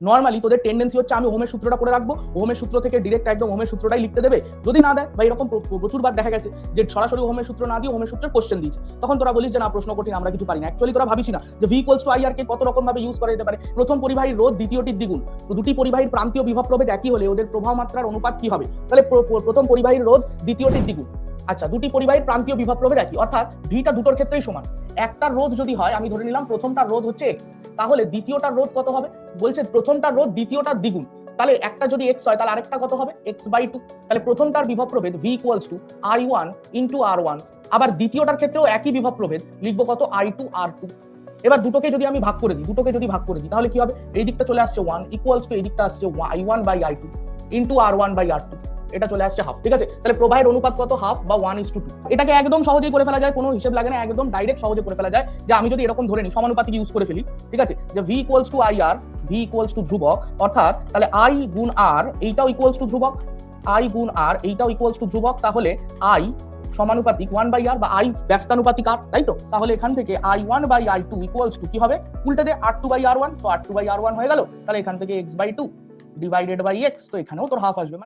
Normally তোদের tendency হচ্ছে আমি ওহমের সূত্রটা করে রাখবো, ওহমের সূত্র থেকে ডিরেক্ট একদম ওহমের সূত্রটাই লিখতে দেবে। যদি না দেয় বা এরকম প্রচুরবার দেখা গেছে যে সরাসরি ওহমের সূত্র না দিয়ে ওহমের সূত্রের কোশ্চেন দিয়েছে, তখন তোরা বলিস যে না প্রশ্ন কঠিন, আমরা কিছু পারি না। অ্যাকচুয়ালি তোরা ভাবিস না যে ভি ইকুয়ালস টু আই আর কে কত রকম ভাবে ইউজ করা যেতে পারে। প্রথম পরিবাহীর রোধ দ্বিতীয়টির দ্বিগুণ, তো দুটি পরিবাহীর প্রান্তীয় বিভব প্রভেদ একই হলে ওদের প্রবাহ মাত্রার অনুপাত কি হবে? তাহলে প্রথম পরিবাহীর রোধ দ্বিতীয়টির দ্বিগুণ। আচ্ছা, দুটি পরিবাহীর প্রান্তীয় বিভব প্রভেদ একই, অর্থাৎ ভিটা দুটোর ক্ষেত্রেই সমান। একটা রোধ যদি হয়, আমি ধরে নিলাম প্রথমটার রোধ হচ্ছে এক্স, তাহলে দ্বিতীয়টার রোধ কত হবে? বলছে প্রথমটার রোধ দ্বিতীয়টার দ্বিগুণ, তাহলে একটা যদি এক্স হয় তাহলে আরেকটা কত হবে? X by two. তাহলে প্রথমটার বিভব প্রভেদ V equals to I one into R one. আবার দ্বিতীয়টার ক্ষেত্রেও একই বিভব প্রভেদ, লিখবো কত? I two R two. এবার দুটোকে যদি আমি ভাগ করে দিই তাহলে কি হবে? এই দিকটা চলে আসছে ওয়ান ইকুয়ালস টু এই দিকটা আসছে I one by I two into R one by R two, এটা চলে আসছে হাফ। ঠিক আছে, তাহলে প্রবাহের অনুপাত কত? হাফ বা 1:2। এটাকে একদম সহজেই করে ফেলা যায়, কোনো হিসেব লাগে না, একদম ডাইরেক্ট সহজে করে ফেলা যায়। যে আমি যদি এরকম ধরে নিই, সমানুপাতিক ইউজ করে ফেলি, ঠিক আছে, যে V equals to I R, V equals to ধ্রুবক, অর্থাৎ তাহলে আই গুণ আর এইটাও ইকুয়ালস টু ধ্রুবক, আই গুণ আর এইটাও ইকুয়ালস টু ধ্রুবক, তাহলে আই সমানুপাতিক 1/r বা আই ব্যস্তানুপাতিক আর, তাই তো? তাহলে এখান থেকে i1 by i2 equals to কি হবে? উল্টে দে r2/r1, তো r2/r1 হয়ে গেল। তাহলে এখান থেকে x/2 ডিভাইডেড বাই x, তো এখানেও তোর হাফ আসবে।